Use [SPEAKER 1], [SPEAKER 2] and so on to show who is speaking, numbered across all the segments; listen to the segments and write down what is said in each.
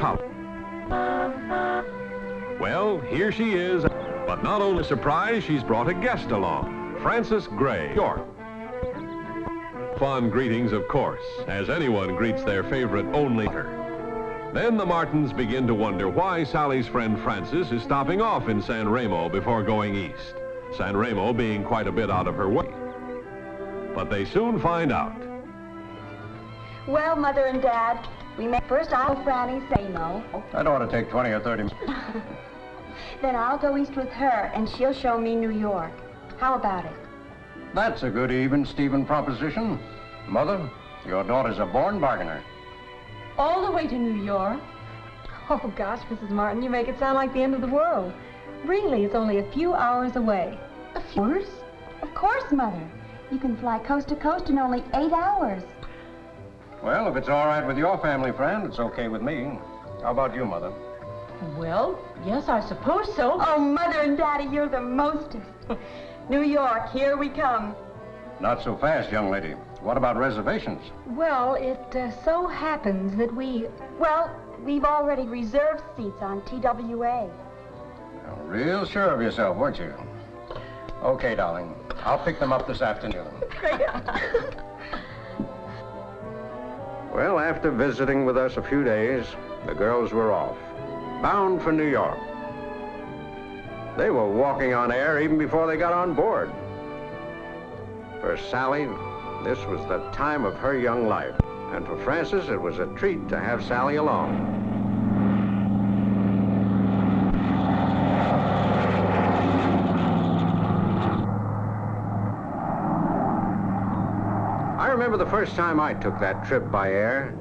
[SPEAKER 1] college. Well, here she is, but not only a surprise, she's brought a guest along, Frances Gray, New York. Fond greetings, of course, as anyone greets their favorite only daughter. Then the Martins begin to wonder why Sally's friend Frances is stopping off in San Remo before going east, San Remo being quite a bit out of her way. But they soon find out.
[SPEAKER 2] Well, Mother and Dad, we may first I'll Franny say no.
[SPEAKER 3] That ought to take 20 or 30 minutes.
[SPEAKER 2] Then I'll go east with her, and she'll show me New York. How about it?
[SPEAKER 3] That's a good even Steven proposition. Mother, your daughter's a born bargainer.
[SPEAKER 4] All the way to New York? Oh, gosh, Mrs. Martin, you make it sound like the end of the world. Really, it's only a few hours away.
[SPEAKER 2] A few hours? Of course, Mother. You can fly coast to coast in only 8 hours.
[SPEAKER 3] Well, if it's all right with your family, friend, it's okay with me. How about you, Mother?
[SPEAKER 4] Well, yes, I suppose so.
[SPEAKER 2] Oh, Mother and Daddy, you're the mostest. New York, here we come.
[SPEAKER 3] Not so fast, young lady. What about reservations?
[SPEAKER 4] Well, it so happens that
[SPEAKER 2] we've already reserved seats on TWA.
[SPEAKER 3] Well, real sure of yourself, weren't you? Okay, darling. I'll pick them up this afternoon.
[SPEAKER 2] Great.
[SPEAKER 3] Well, after visiting with us a few days, the girls were off, bound for New York. They were walking on air even before they got on board. For Sally, this was the time of her young life. And for Frances, it was a treat to have Sally along. I remember the first time I took that trip by air,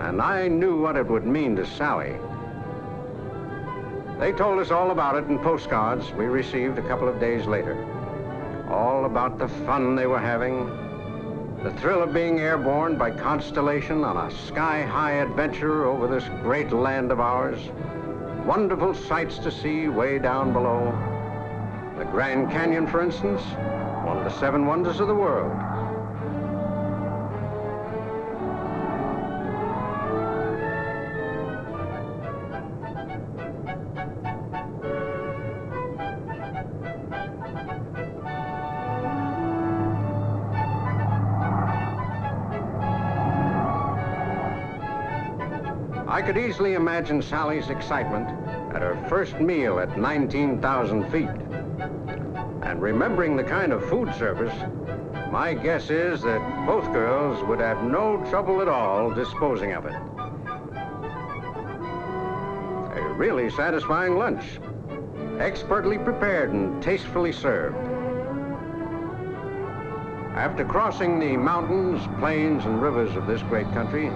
[SPEAKER 3] and I knew what it would mean to Sally. They told us all about it in postcards we received a couple of days later. All about the fun they were having, the thrill of being airborne by Constellation on a sky-high adventure over this great land of ours, wonderful sights to see way down below. The Grand Canyon, for instance, one of the 7 wonders of the world. I could easily imagine Sally's excitement at her first meal at 19,000 feet. And remembering the kind of food service, my guess is that both girls would have no trouble at all disposing of it. A really satisfying lunch, expertly prepared and tastefully served. After crossing the mountains, plains, and rivers of this great country,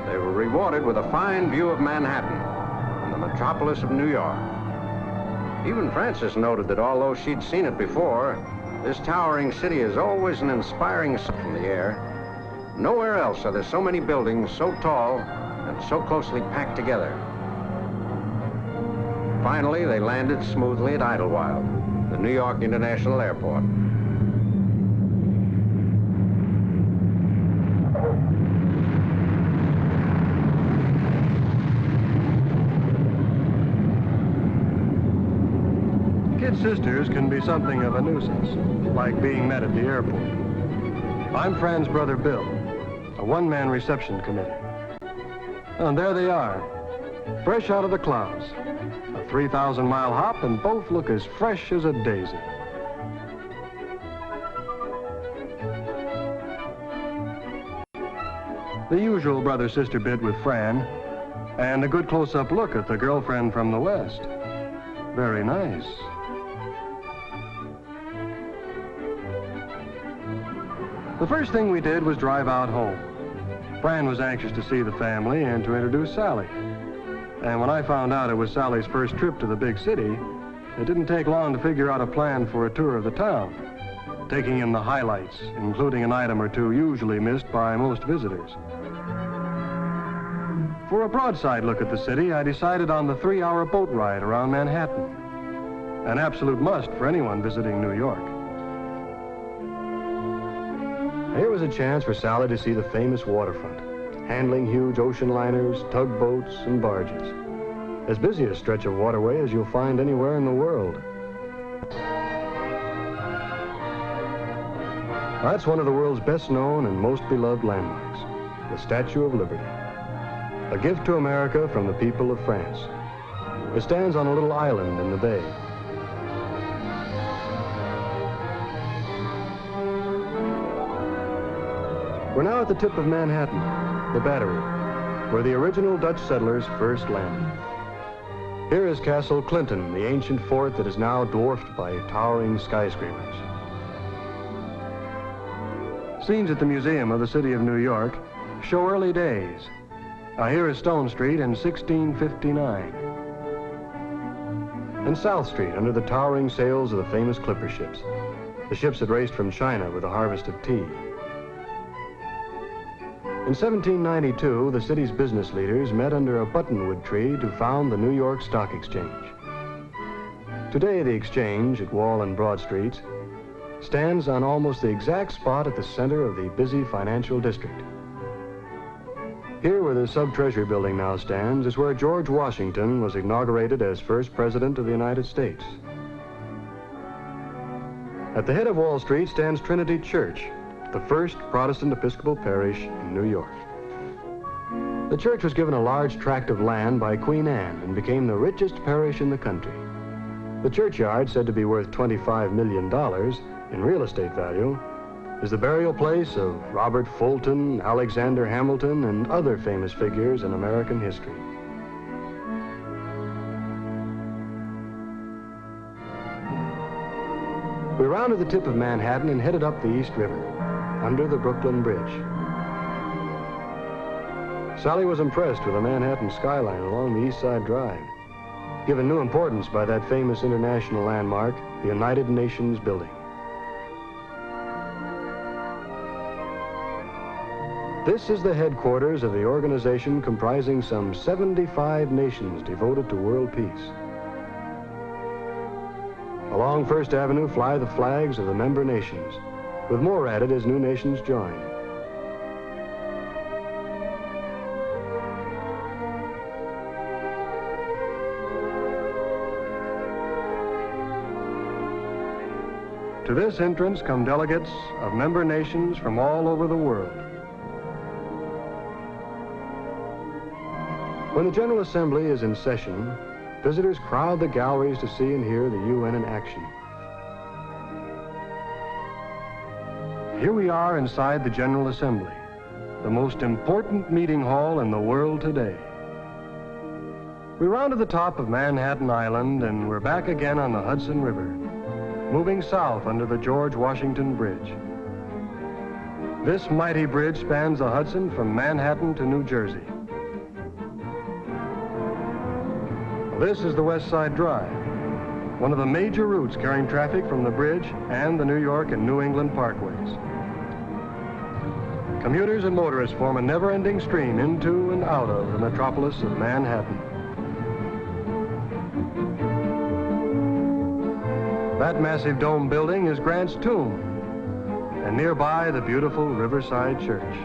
[SPEAKER 3] they were rewarded with a fine view of Manhattan and the metropolis of New York. Even Frances noted that although she'd seen it before, this towering city is always an inspiring sight from the air. Nowhere else are there so many buildings so tall and so closely packed together. Finally, they landed smoothly at Idlewild, the New York International Airport.
[SPEAKER 5] Kid sisters can be something of a nuisance, like being met at the airport. I'm Fran's brother Bill, a one-man reception committee. And there they are, fresh out of the clouds. A 3,000-mile hop, and both look as fresh as a daisy. The usual brother-sister bit with Fran, and a good close-up look at the girlfriend from the West. Very nice. The first thing we did was drive out home. Fran was anxious to see the family and to introduce Sally. And when I found out it was Sally's first trip to the big city, it didn't take long to figure out a plan for a tour of the town, taking in the highlights, including an item or two usually missed by most visitors. For a broadside look at the city, I decided on the 3-hour boat ride around Manhattan, an absolute must for anyone visiting New York. Here was a chance for Sally to see the famous waterfront, handling huge ocean liners, tugboats, and barges. As busy a stretch of waterway as you'll find anywhere in the world. That's one of the world's best known and most beloved landmarks, the Statue of Liberty. A gift to America from the people of France. It stands on a little island in the bay. We're now at the tip of Manhattan, the Battery, where the original Dutch settlers first landed. Here is Castle Clinton, the ancient fort that is now dwarfed by towering skyscrapers. Scenes at the Museum of the City of New York show early days. Here is Stone Street in 1659. And South Street under the towering sails of the famous clipper ships, the ships that raced from China with a harvest of tea. In 1792, the city's business leaders met under a buttonwood tree to found the New York Stock Exchange. Today, the exchange at Wall and Broad Streets stands on almost the exact spot at the center of the busy financial district. Here, where the Sub-Treasury building now stands, is where George Washington was inaugurated as first president of the United States. At the head of Wall Street stands Trinity Church, the first Protestant Episcopal parish in New York. The church was given a large tract of land by Queen Anne and became the richest parish in the country. The churchyard, said to be worth $25 million in real estate value, is the burial place of Robert Fulton, Alexander Hamilton, and other famous figures in American history. We rounded the tip of Manhattan and headed up the East River, under the Brooklyn Bridge. Sally was impressed with the Manhattan skyline along the East Side Drive, given new importance by that famous international landmark, the United Nations building. This is the headquarters of the organization comprising some 75 nations devoted to world peace. Along First Avenue fly the flags of the member nations, with more added as new nations join. To this entrance come delegates of member nations from all over the world. When the General Assembly is in session, visitors crowd the galleries to see and hear the UN in action. Here we are inside the General Assembly, the most important meeting hall in the world today. We rounded the top of Manhattan Island and we're back again on the Hudson River, moving south under the George Washington Bridge. This mighty bridge spans the Hudson from Manhattan to New Jersey. This is the West Side Drive, one of the major routes carrying traffic from the bridge and the New York and New England parkways. Commuters and motorists form a never-ending stream into and out of the metropolis of Manhattan. That massive dome building is Grant's tomb, and nearby the beautiful Riverside Church.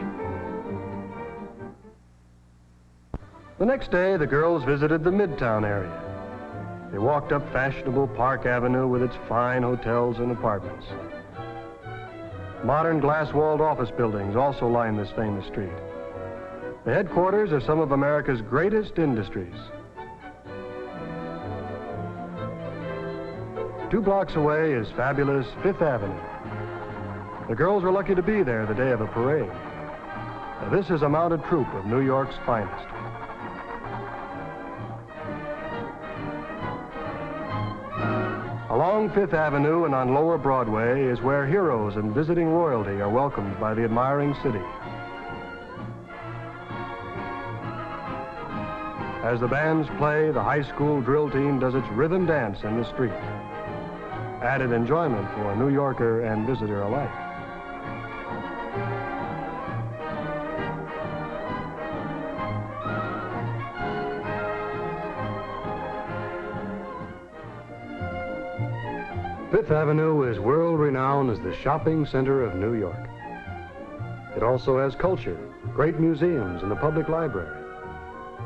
[SPEAKER 5] The next day, the girls visited the Midtown area. They walked up fashionable Park Avenue with its fine hotels and apartments. Modern glass-walled office buildings also line this famous street, the headquarters of some of America's greatest industries. 2 blocks away is fabulous Fifth Avenue. The girls were lucky to be there the day of a parade. Now, this is a mounted troupe of New York's finest. Along Fifth Avenue and on Lower Broadway is where heroes and visiting royalty are welcomed by the admiring city. As the bands play, the high school drill team does its rhythm dance in the street. Added enjoyment for New Yorker and visitor alike. Fifth Avenue is world-renowned as the shopping center of New York. It also has culture, great museums, and the public library.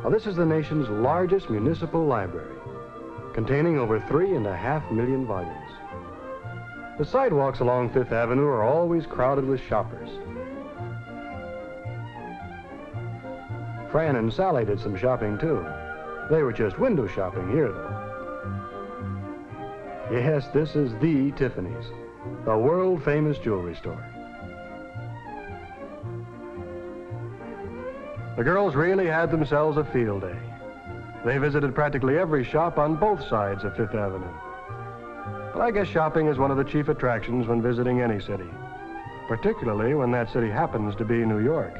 [SPEAKER 5] Now, this is the nation's largest municipal library, containing over 3.5 million volumes. The sidewalks along Fifth Avenue are always crowded with shoppers. Fran and Sally did some shopping, too. They were just window shopping here, though. Yes, this is the Tiffany's, the world-famous jewelry store. The girls really had themselves a field day. They visited practically every shop on both sides of Fifth Avenue. But I guess shopping is one of the chief attractions when visiting any city, particularly when that city happens to be New York.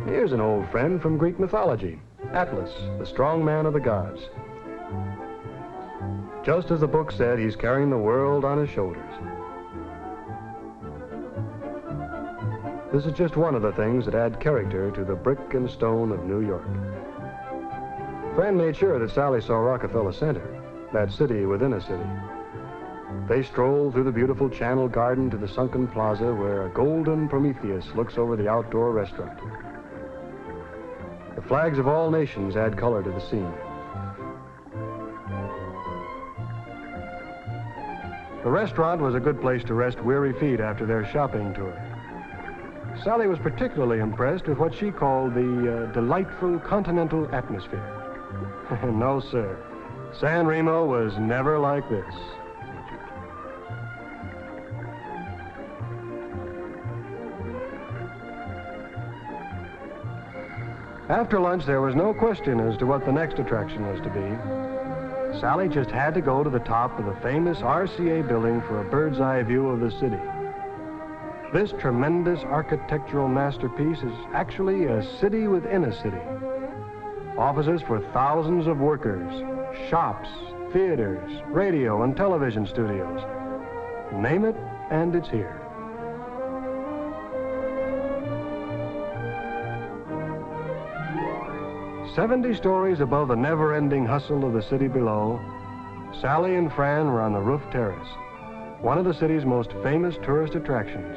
[SPEAKER 5] Here's an old friend from Greek mythology, Atlas, the strong man of the gods. Just as the book said, he's carrying the world on his shoulders. This is just one of the things that add character to the brick and stone of New York. Fran made sure that Sally saw Rockefeller Center, that city within a city. They strolled through the beautiful Channel Garden to the sunken plaza where a golden Prometheus looks over the outdoor restaurant. The flags of all nations add color to the scene. The restaurant was a good place to rest weary feet after their shopping tour. Sally was particularly impressed with what she called the delightful continental atmosphere. No, sir. San Remo was never like this. After lunch, there was no question as to what the next attraction was to be. Sally just had to go to the top of the famous RCA building for a bird's eye view of the city. This tremendous architectural masterpiece is actually a city within a city. Offices for thousands of workers, shops, theaters, radio and television studios. Name it, and it's here. "70 stories above the never-ending hustle of the city below, Sally and Fran were on the roof terrace, one of the city's most famous tourist attractions.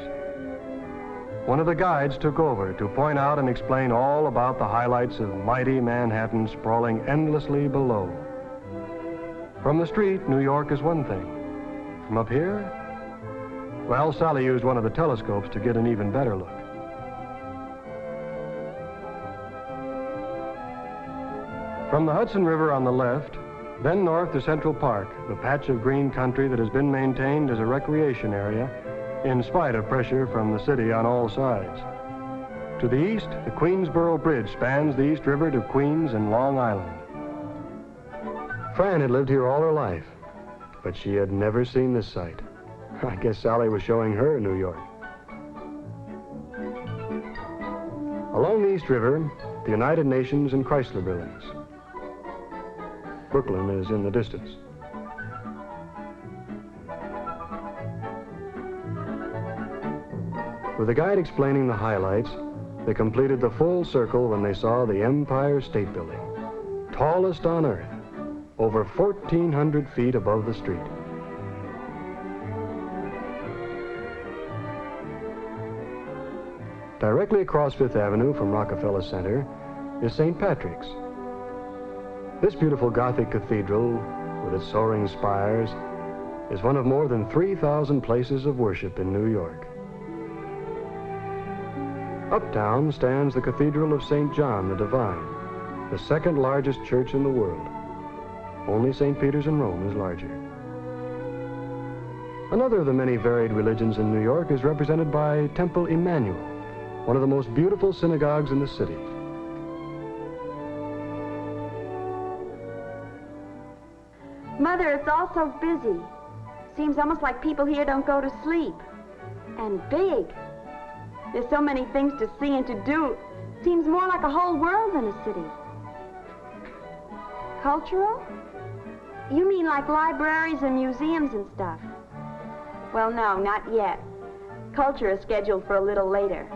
[SPEAKER 5] One of the guides took over to point out and explain all about the highlights of mighty Manhattan sprawling endlessly below. From the street, New York is one thing. From up here, well, Sally used one of the telescopes to get an even better look. From the Hudson River on the left, then north to Central Park, the patch of green country that has been maintained as a recreation area in spite of pressure from the city on all sides. To the east, the Queensboro Bridge spans the East River to Queens and Long Island. Fran had lived here all her life, but she had never seen this sight. I guess Sally was showing her New York. Along the East River, the United Nations and Chrysler buildings. Brooklyn is in the distance. With the guide explaining the highlights, they completed the full circle when they saw the Empire State Building, tallest on Earth, over 1,400 feet above the street. Directly across Fifth Avenue from Rockefeller Center is St. Patrick's. This beautiful Gothic cathedral, with its soaring spires, is one of more than 3,000 places of worship in New York. Uptown stands the Cathedral of St. John the Divine, the second largest church in the world. Only St. Peter's in Rome is larger. Another of the many varied religions in New York is represented by Temple Emmanuel, one of the most beautiful synagogues in the city.
[SPEAKER 2] Mother, it's all so busy. Seems almost like people here don't go to sleep. And big. There's so many things to see and to do. Seems more like a whole world than a city. Cultural? You mean like libraries and museums and stuff? Well, no, not yet. Culture is scheduled for a little later.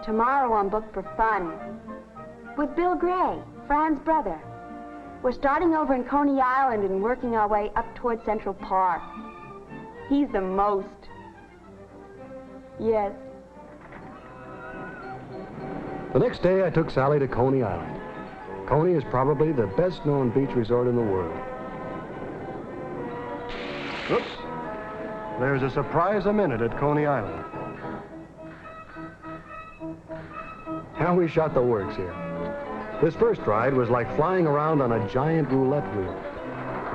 [SPEAKER 2] Tomorrow I'm booked for fun. with Bill Gray, Fran's brother. We're starting over in Coney Island and working our way up toward Central Park. He's the most. Yes.
[SPEAKER 5] The next day, I took Sally to Coney Island. Coney is probably the best-known beach resort in the world. Oops. There's a surprise a minute at Coney Island. How we shot the works here. This first ride was like flying around on a giant roulette wheel.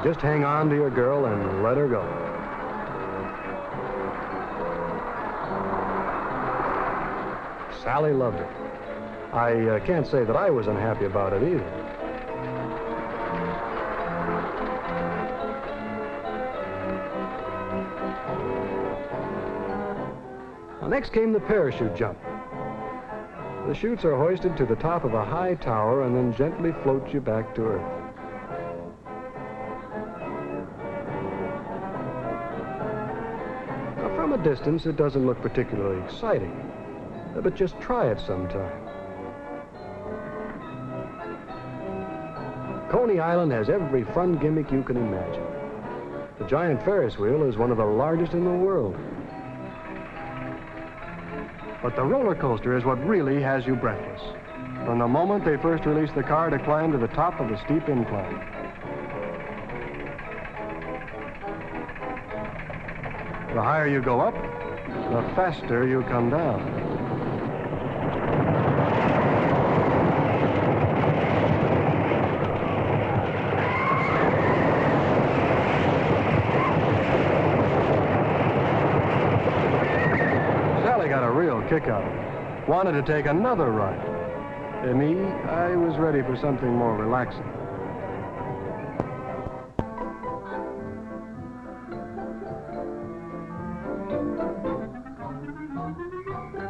[SPEAKER 5] Just hang on to your girl and let her go. Sally loved it. I can't say that I was unhappy about it either. Well, next came the parachute jump. The chutes are hoisted to the top of a high tower and then gently float you back to Earth. Now, from a distance, it doesn't look particularly exciting, but just try it sometime. Coney Island has every fun gimmick you can imagine. The giant Ferris wheel is one of the largest in the world. But the roller coaster is what really has you breathless. From the moment they first release the car to climb to the top of the steep incline. The higher you go up, the faster you come down. Kick out of it. Wanted to take another ride. And me, I was ready for something more relaxing.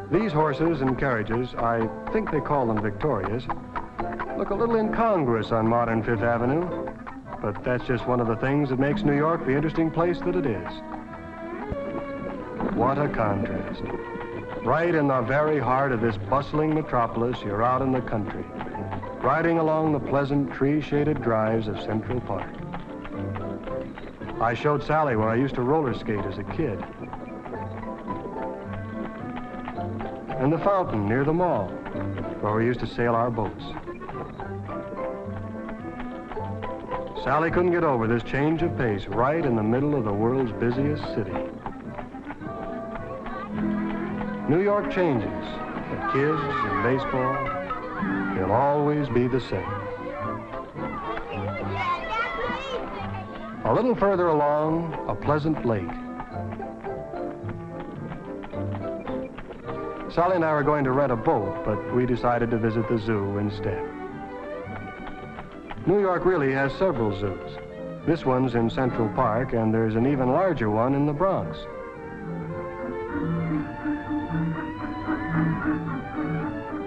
[SPEAKER 5] These horses and carriages, I think they call them Victorias, look a little incongruous on modern Fifth Avenue, but that's just one of the things that makes New York the interesting place that it is. What a contrast. Right in the very heart of this bustling metropolis, you're out in the country, riding along the pleasant tree-shaded drives of Central Park. I showed Sally where I used to roller skate as a kid. And the fountain near the mall, where we used to sail our boats. Sally couldn't get over this change of pace right in the middle of the world's busiest city. New York changes, but kids and baseball, they'll always be the same. A little further along, a pleasant lake. Sally and I were going to rent a boat, but we decided to visit the zoo instead. New York really has several zoos. This one's in Central Park, and there's an even larger one in the Bronx.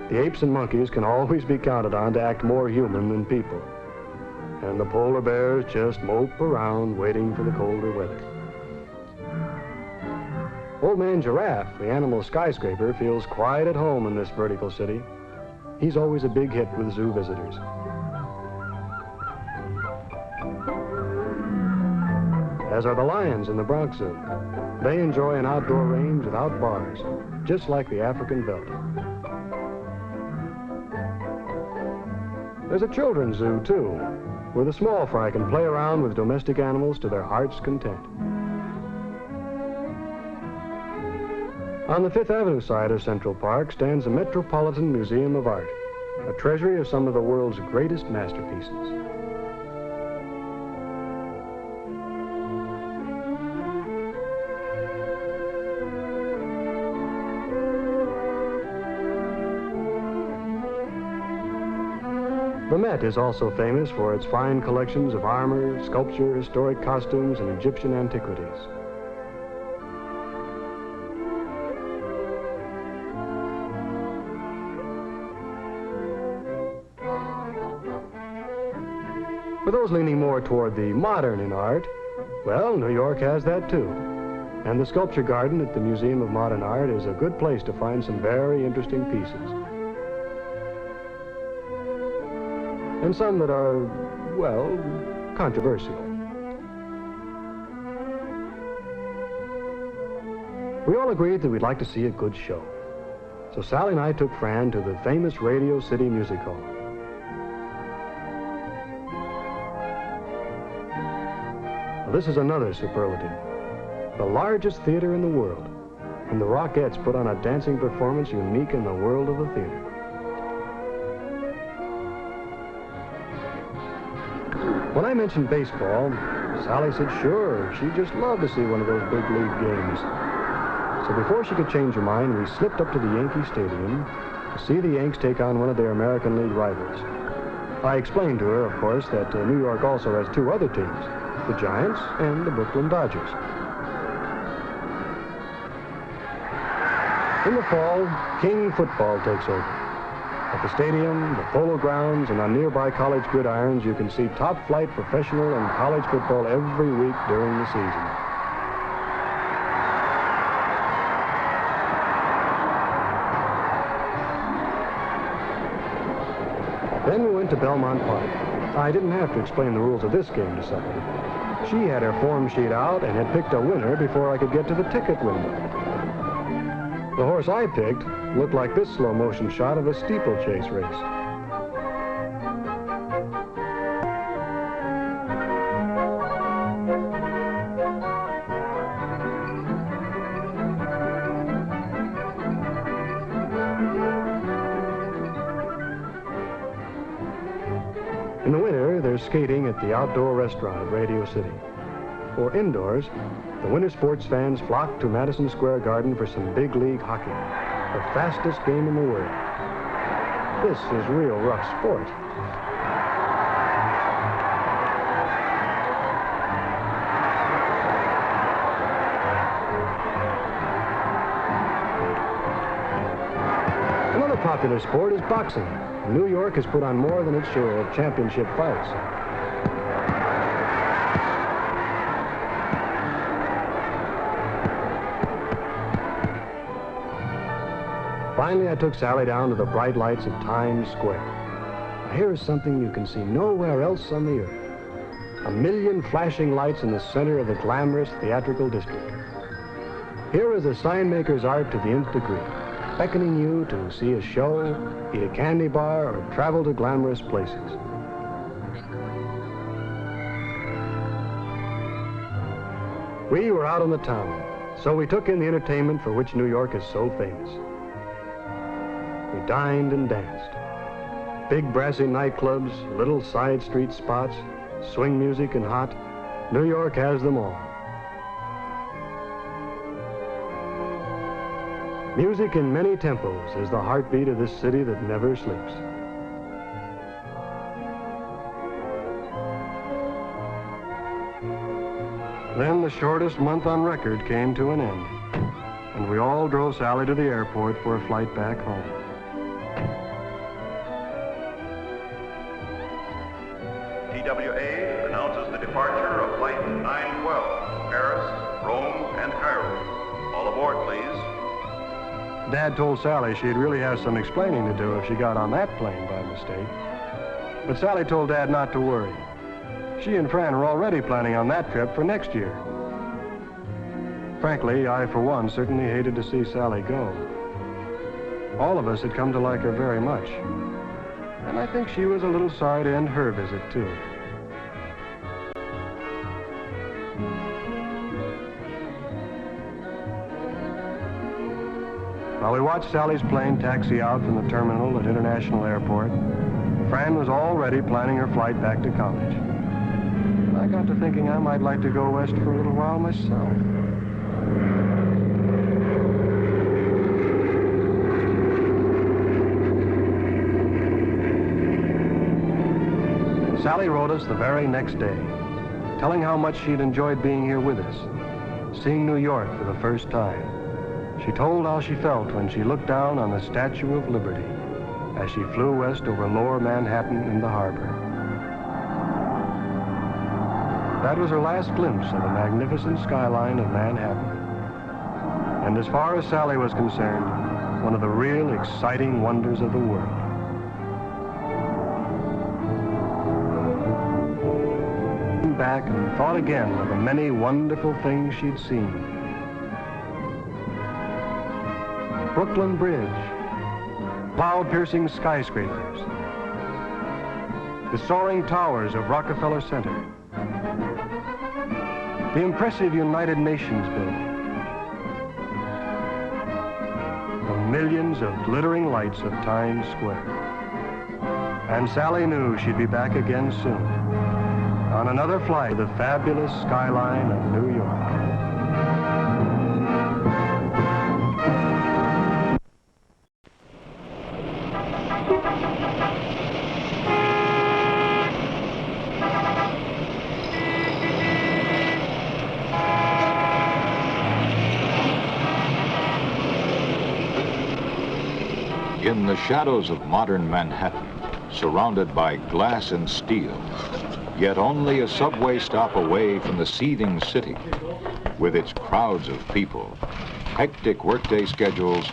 [SPEAKER 5] The apes and monkeys can always be counted on to act more human than people. And the polar bears just mope around waiting for the colder weather. Old Man Giraffe, the animal skyscraper, feels quite at home in this vertical city. He's always a big hit with zoo visitors. As are the lions in the Bronx Zoo. They enjoy an outdoor range without bars, just like the African veldt. There's a children's zoo, too, where the small fry can play around with domestic animals to their heart's content. On the Fifth Avenue side of Central Park stands the Metropolitan Museum of Art, a treasury of some of the world's greatest masterpieces. The Met is also famous for its fine collections of armor, sculpture, historic costumes, and Egyptian antiquities. For those leaning more toward the modern in art, well, New York has that too. And the Sculpture Garden at the Museum of Modern Art is a good place to find some very interesting pieces. and some that are, well, controversial. We all agreed that we'd like to see a good show. So Sally and I took Fran to the famous Radio City Music Hall. Now, this is another superlative. The largest theater in the world. And the Rockettes put on a dancing performance unique in the world of the theater. When I mentioned baseball, Sally said sure, she'd just love to see one of those big league games. So before she could change her mind, we slipped up to the Yankee Stadium to see the Yanks take on one of their American League rivals. I explained to her, of course, that New York also has two other teams, the Giants and the Brooklyn Dodgers. In the fall, King football takes over. At the stadium, the polo grounds, and on nearby college gridirons, you can see top-flight professional and college football every week during the season. Then we went to Belmont Park. I didn't have to explain the rules of this game to Sally. She had her form sheet out and had picked a winner before I could get to the ticket window. The horse I picked looked like this slow-motion shot of a steeplechase race. In the winter, there's skating at the outdoor restaurant at Radio City. For indoors, the winter sports fans flock to Madison Square Garden for some big league hockey, the fastest game in the world. This is real rough sport. Another popular sport is boxing. New York has put on more than its share of championship fights. Finally, I took Sally down to the bright lights of Times Square. Now, here is something you can see nowhere else on the earth. 1 million flashing lights in the center of the glamorous theatrical district. Here is a sign maker's art to the nth degree, beckoning you to see a show, eat a candy bar, or travel to glamorous places. We were out on the town, so we took in the entertainment for which New York is so famous. We dined and danced. Big brassy nightclubs, little side street spots, swing music and hot. New York has them all. Music in many tempos is the heartbeat of this city that never sleeps. Then the shortest month on record came to an end, and we all drove Sally to the airport for a flight back home.
[SPEAKER 6] TWA announces the departure of Flight 912, Paris, Rome, and Cairo. All aboard, please.
[SPEAKER 5] Dad told Sally she'd really have some explaining to do if she got on that plane by mistake. But Sally told Dad not to worry. She and Fran were already planning on that trip for next year. Frankly, I, for one, certainly hated to see Sally go. All of us had come to like her very much. And I think she was a little sorry to end her visit, too. While we watched Sally's plane taxi out from the terminal at International Airport, Fran was already planning her flight back to college. I got to thinking I might like to go west for a little while myself. Sally wrote us the very next day, telling how much she'd enjoyed being here with us, seeing New York for the first time. She told how she felt when she looked down on the Statue of Liberty as she flew west over lower Manhattan and the harbor. That was her last glimpse of the magnificent skyline of Manhattan. And as far as Sally was concerned, one of the real exciting wonders of the world. leaned back and thought again of the many wonderful things she'd seen. Brooklyn Bridge, cloud-piercing skyscrapers, the soaring towers of Rockefeller Center, the impressive United Nations building, the millions of glittering lights of Times Square. And Sally knew she'd be back again soon on another flight to the fabulous skyline of New York.
[SPEAKER 7] In the shadows of modern Manhattan, surrounded by glass and steel, yet only a subway stop away from the seething city, with its crowds of people, hectic workday schedules,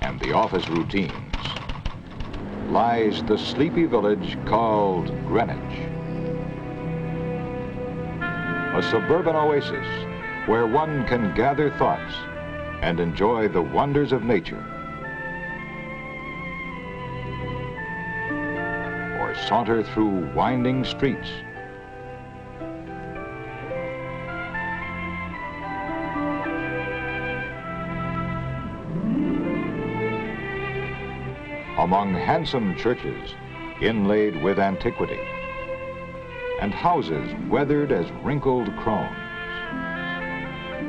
[SPEAKER 7] and the office routines, lies the sleepy village called Greenwich. A suburban oasis where one can gather thoughts and enjoy the wonders of nature, or saunter through winding streets. Among handsome churches inlaid with antiquity, and houses weathered as wrinkled crones,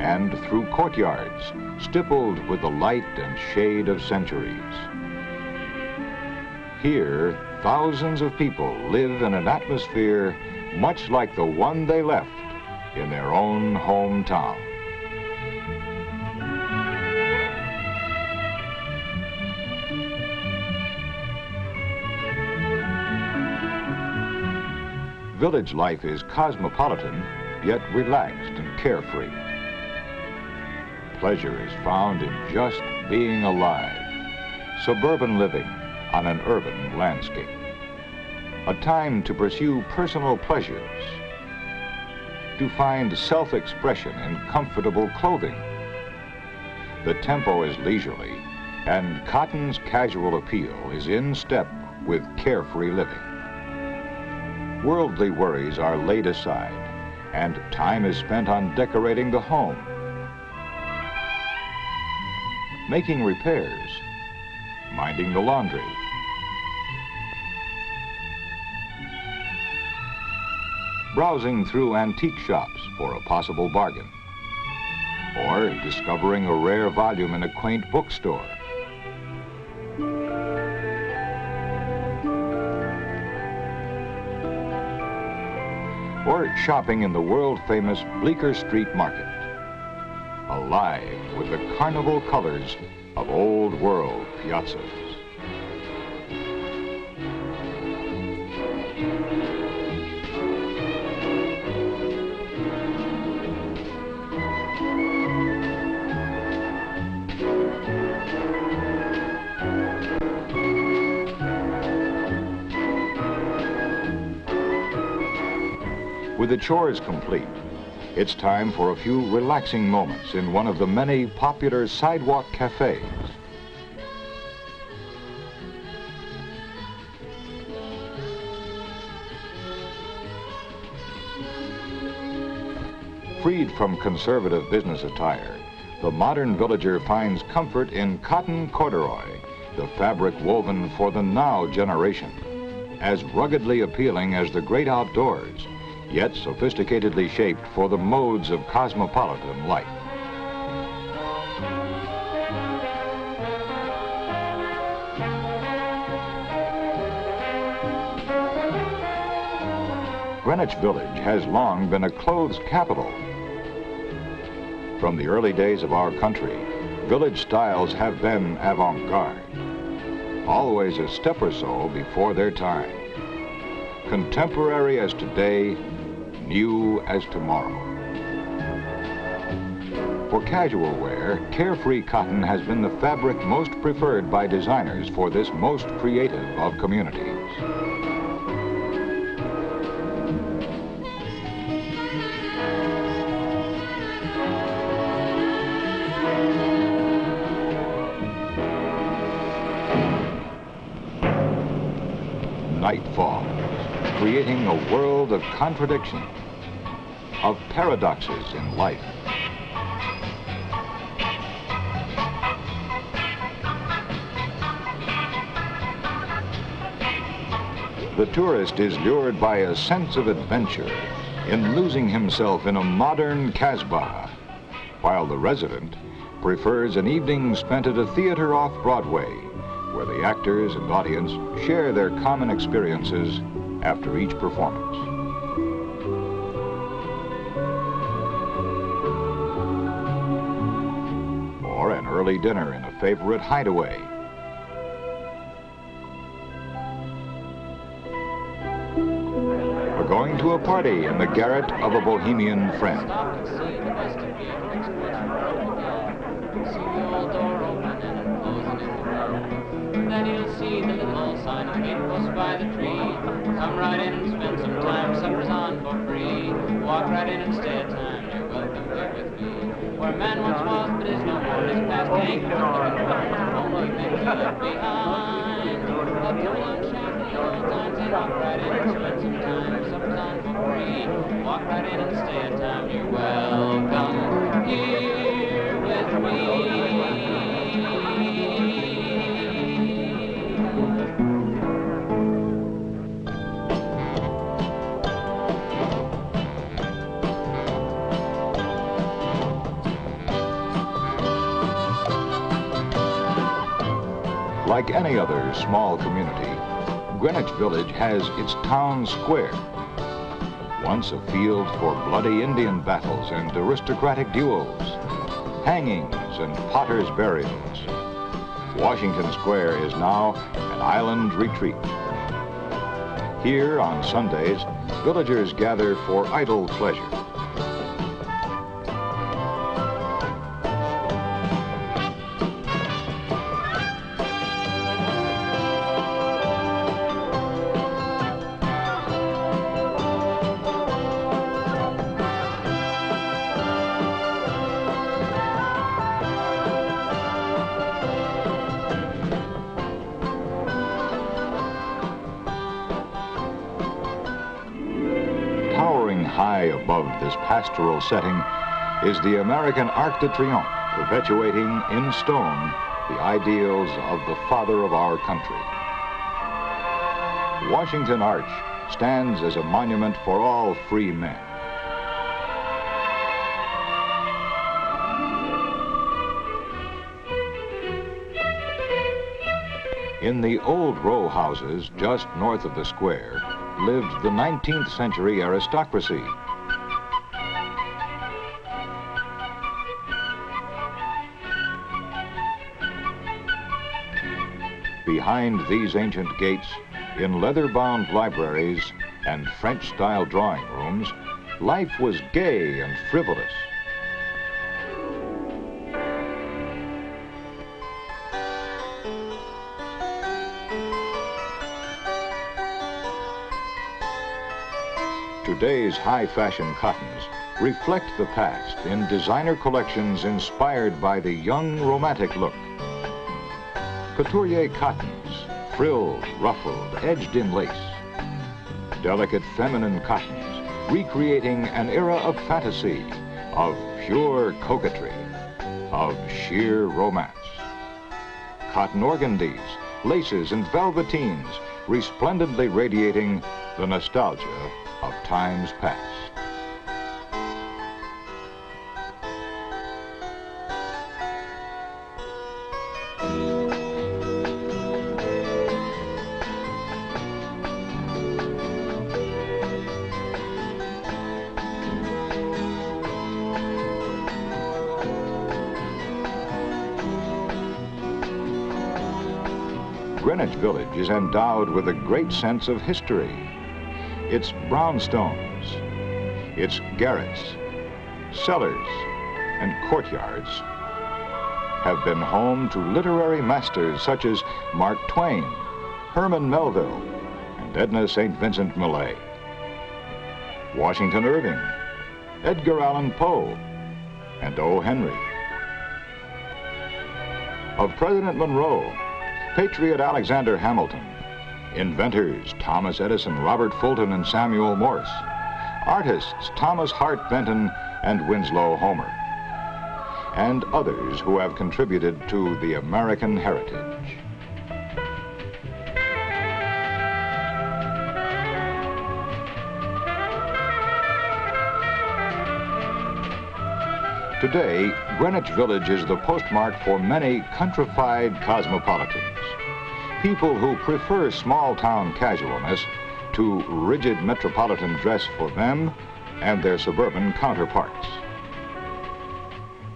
[SPEAKER 7] and through courtyards stippled with the light and shade of centuries. Here, thousands of people live in an atmosphere much like the one they left in their own hometown. Village life is cosmopolitan, yet relaxed and carefree. Pleasure is found in just being alive, suburban living on an urban landscape. A time to pursue personal pleasures, to find self-expression in comfortable clothing. The tempo is leisurely, and Cotton's casual appeal is in step with carefree living. Worldly worries are laid aside, and time is spent on decorating the home, making repairs, minding the laundry, browsing through antique shops for a possible bargain, or discovering a rare volume in a quaint bookstore. Or shopping in the world-famous Bleecker Street Market, alive with the carnival colors of old world piazzas. With the chores complete, it's time for a few relaxing moments in one of the many popular sidewalk cafes. Freed from conservative business attire, the modern villager finds comfort in cotton corduroy, the fabric woven for the now generation, as ruggedly appealing as the great outdoors, yet sophisticatedly shaped for the modes of cosmopolitan life. Greenwich Village has long been a clothes capital. From the early days of our country, village styles have been avant-garde, always a step or so before their time. Contemporary as today, new as tomorrow. For casual wear, carefree cotton has been the fabric most preferred by designers for this most creative of communities. creating a world of contradiction, of paradoxes in life. The tourist is lured by a sense of adventure in losing himself in a modern Casbah, while the resident prefers an evening spent at a theater off Broadway, where the actors and audience share their common experiences after each performance. Or an early dinner in a favorite hideaway. Or going to a party in the garret of a bohemian friend.
[SPEAKER 8] By the tree. Come right in and spend some time. Supper's on for free. Walk right in and stay a time. You're welcome here with me. Where a man once was, but is no more. His past ain't worth living for. Only things he left behind. Up to one shack old times and walk right in and spend some time. Supper's on for free. Walk right in and stay a time. You're welcome here with me.
[SPEAKER 7] Like any other small community, Greenwich Village has its town square. Once a field for bloody Indian battles and aristocratic duels, hangings and potters' burials, Washington Square is now an island retreat. Here on Sundays, villagers gather for idle pleasure. High above this pastoral setting is the American Arc de Triomphe, perpetuating in stone the ideals of the father of our country. Washington Arch stands as a monument for all free men. In the old row houses just north of the square lived the 19th century aristocracy. Behind these ancient gates, in leather-bound libraries and French-style drawing rooms, life was gay and frivolous. Today's high-fashion cottons reflect the past in designer collections inspired by the young romantic look. Couturier cottons, frilled, ruffled, edged in lace. Delicate feminine cottons, recreating an era of fantasy, of pure coquetry, of sheer romance. Cotton organdies, laces, and velveteens, resplendently radiating the nostalgia of times past. Greenwich Village is endowed with a great sense of history. Its brownstones, its garrets, cellars, and courtyards have been home to literary masters such as Mark Twain, Herman Melville, and Edna St. Vincent Millay, Washington Irving, Edgar Allan Poe, and O. Henry. Of President Monroe, Patriot Alexander Hamilton, Inventors, Thomas Edison, Robert Fulton, and Samuel Morse. Artists, Thomas Hart Benton and Winslow Homer. And others who have contributed to the American heritage. Today, Greenwich Village is the postmark for many countrified cosmopolitans. People who prefer small-town casualness to rigid metropolitan dress for them and their suburban counterparts.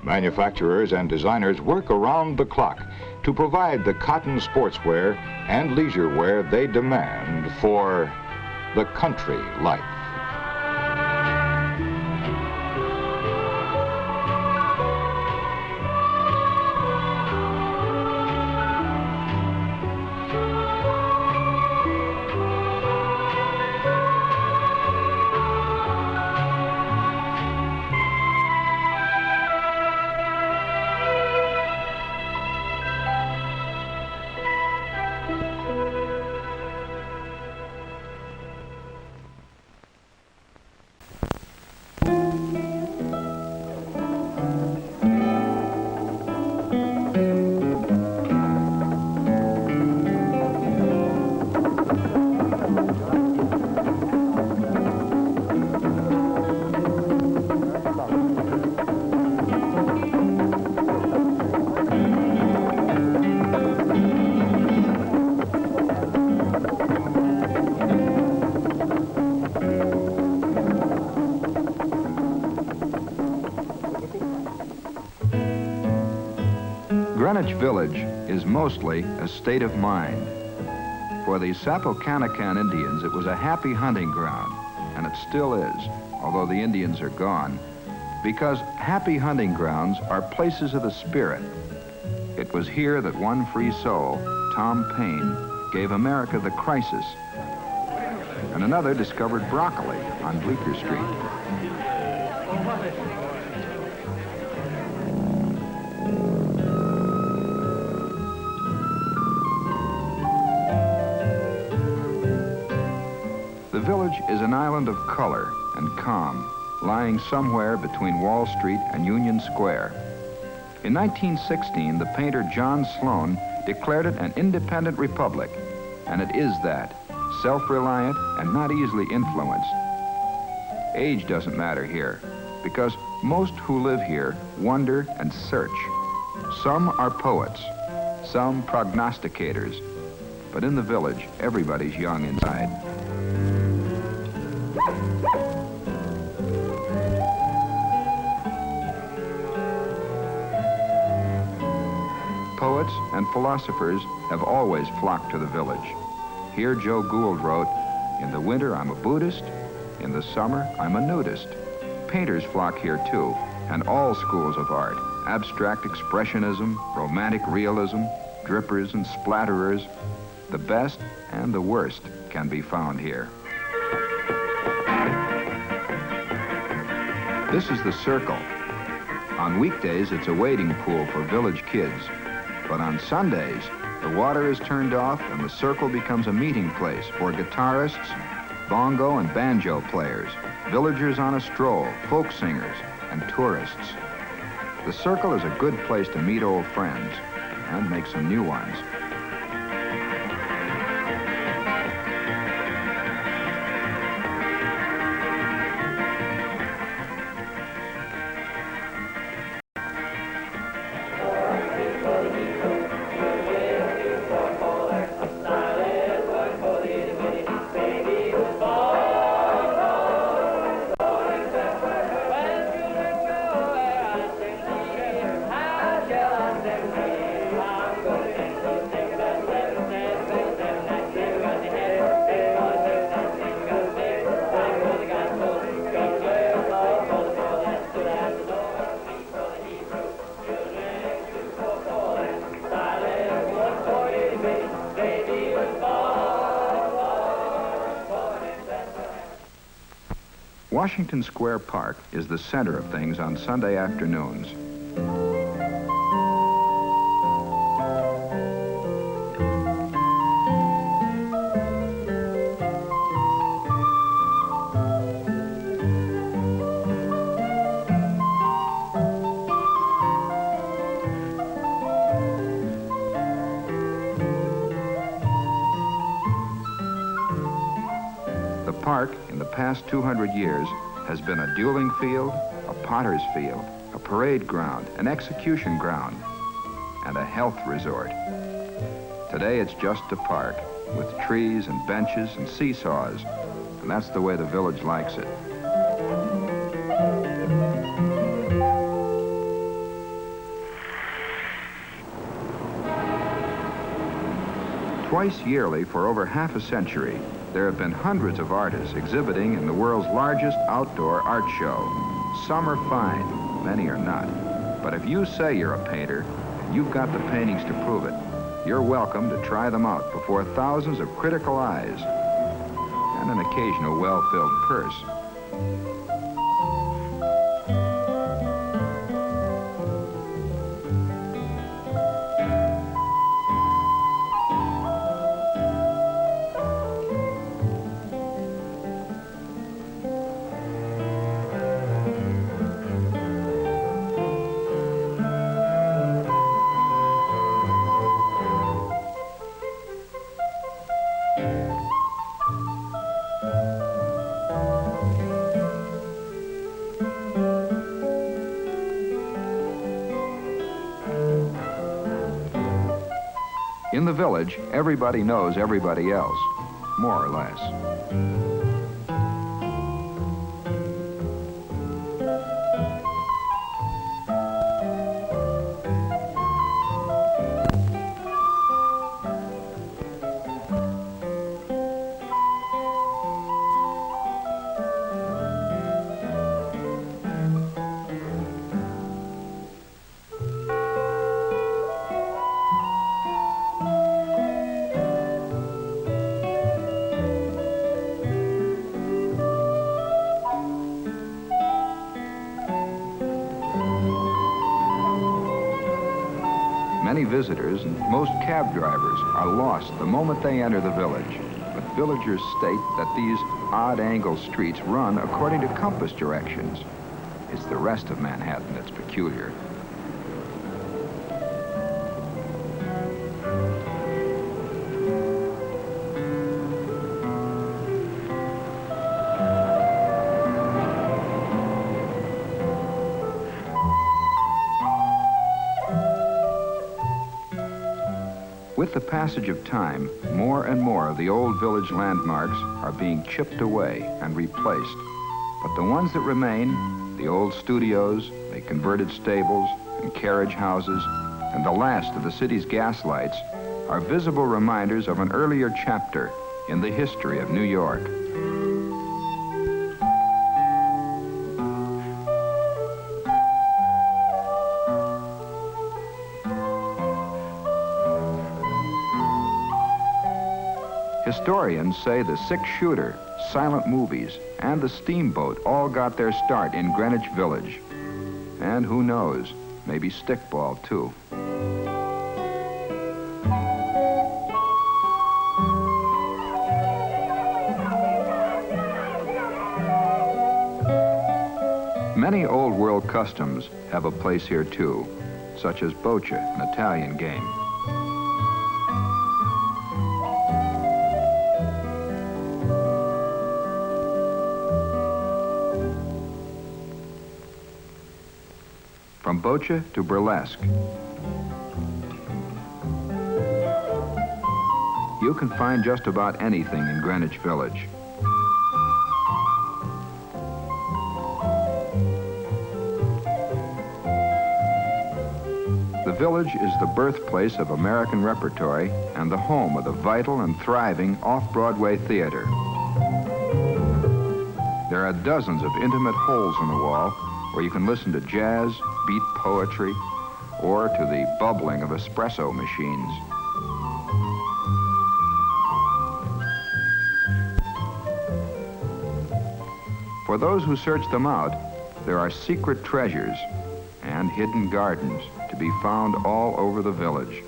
[SPEAKER 7] Manufacturers and designers work around the clock to provide the cotton sportswear and leisure wear they demand for the country life.
[SPEAKER 9] Greenwich Village is mostly a state of mind. For the Sapocanacan Indians, it was a happy hunting ground, and it still is, although the Indians are gone, because happy hunting grounds are places of the spirit. It was here that one free soul, Tom Paine, gave America the crisis, and another discovered broccoli on Bleecker Street. The village is an island of color and calm, lying somewhere between Wall Street and Union Square. In 1916, the painter John Sloan declared it an independent republic, and it is that, self-reliant and not easily influenced. Age doesn't matter here, because most who live here wonder and search. Some are poets, some prognosticators, but in the village, everybody's young inside. Poets and philosophers have always flocked to the village. Here Joe Gould wrote, "In the winter I'm a Buddhist, in the summer I'm a nudist." Painters flock here too, and all schools of art, abstract expressionism, romantic realism, drippers and splatterers, the best and the worst can be found here. This is the Circle. On weekdays, it's a wading pool for village kids. But on Sundays, the water is turned off and the Circle becomes a meeting place for guitarists, bongo and banjo players, villagers on a stroll, folk singers, and tourists. The Circle is a good place to meet old friends and make some new ones. Washington Square Park is the center of things on Sunday afternoons. past 200 years has been a dueling field, a potter's field, a parade ground, an execution ground, and a health resort. Today it's just a park with trees and benches and seesaws, and that's the way the village likes it. Twice yearly for over half a century, there have been hundreds of artists exhibiting in the world's largest outdoor art show. Some are fine, many are not. But if you say you're a painter, and you've got the paintings to prove it, you're welcome to try them out before thousands of critical eyes and an occasional well-filled purse. In the village, everybody knows everybody else, more or less. Many visitors and most cab drivers are lost the moment they enter the village. But villagers state that these odd-angle streets run according to compass directions. It's the rest of Manhattan that's peculiar. With the passage of time, more and more of the old village landmarks are being chipped away and replaced. But the ones that remain, the old studios, the converted stables and carriage houses, and the last of the city's gas lights, are visible reminders of an earlier chapter in the history of New York. Historians say the six-shooter, silent movies, and the steamboat all got their start in Greenwich Village. And who knows, maybe stickball too. Many old world customs have a place here too, such as bocce, an Italian game. From bocce to burlesque. You can find just about anything in Greenwich Village. The village is the birthplace of American repertory and the home of the vital and thriving off-Broadway theater. There are dozens of intimate holes in the wall where you can listen to jazz, beat poetry, or to the bubbling of espresso machines. For those who search them out, there are secret treasures and hidden gardens to be found all over the village.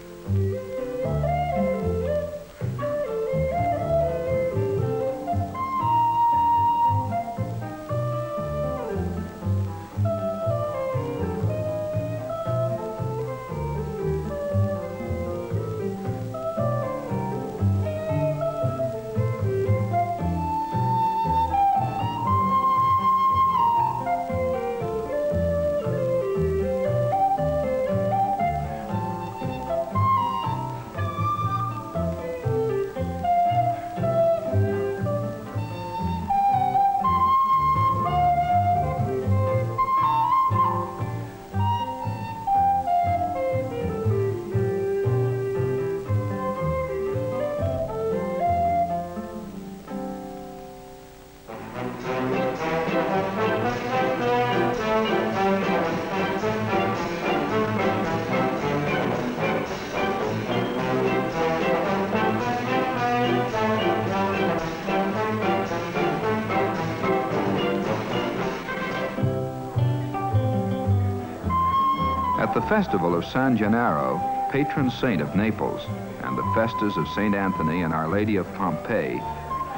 [SPEAKER 9] At the festival of San Gennaro, patron saint of Naples, and the festas of St. Anthony and Our Lady of Pompeii,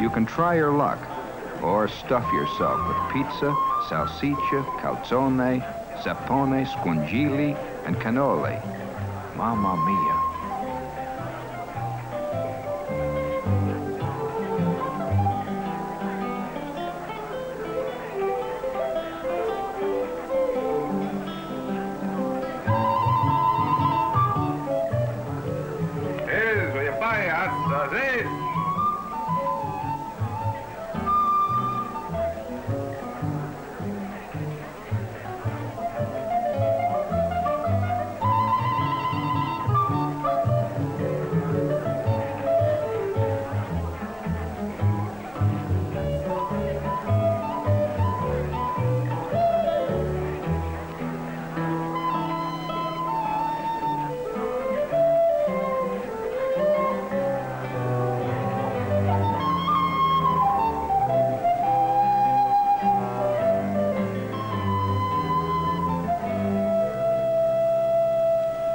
[SPEAKER 9] you can try your luck or stuff yourself with pizza, salsiccia, calzone, sapone, scungili, and cannoli. Mamma mia.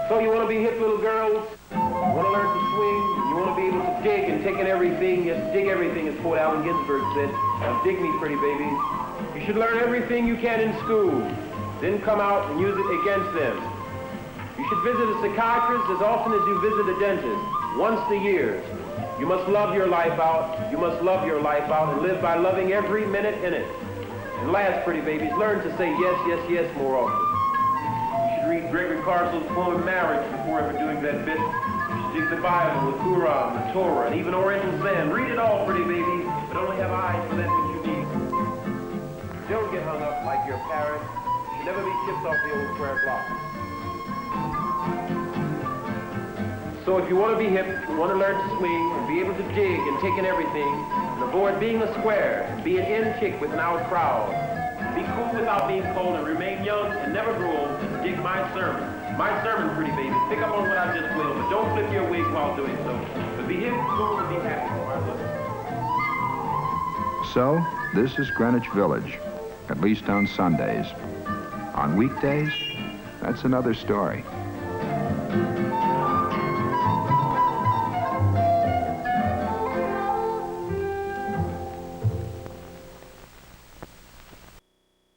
[SPEAKER 10] So you want to be hip, little girls? You want to learn to swing? You want to be able to dig and take in everything? Yes, dig everything, as poet Allen Ginsberg said. Now dig me, pretty babies. You should learn everything you can in school, then come out and use it against them. You should visit a psychiatrist as often as you visit a dentist, once a year. You must love your life out. You must love your life out and live by loving every minute in it. And last, pretty babies, learn to say yes, yes, yes more often. Read Gregory Carson's poem Marriage before ever doing that bit. You should dig the Bible, the Quran, the Torah, and even Oriental Zen. Read it all, pretty baby, but only have eyes for that which you need. Don't get hung up like your parents. You should never be chipped off the old square block. So if you want to be hip, you want to learn to swing, and be able to dig and take in everything, and avoid being a square, and be an in chick with an out crowd. Be cool without being cold and remain young and never grow old and dig my sermon. My sermon, pretty baby. Pick up on what I just will, but don't flip your wig while doing so. But be hip, cool, and be happy for our look.
[SPEAKER 9] So, this is Greenwich Village, at least on Sundays. On weekdays, that's another story.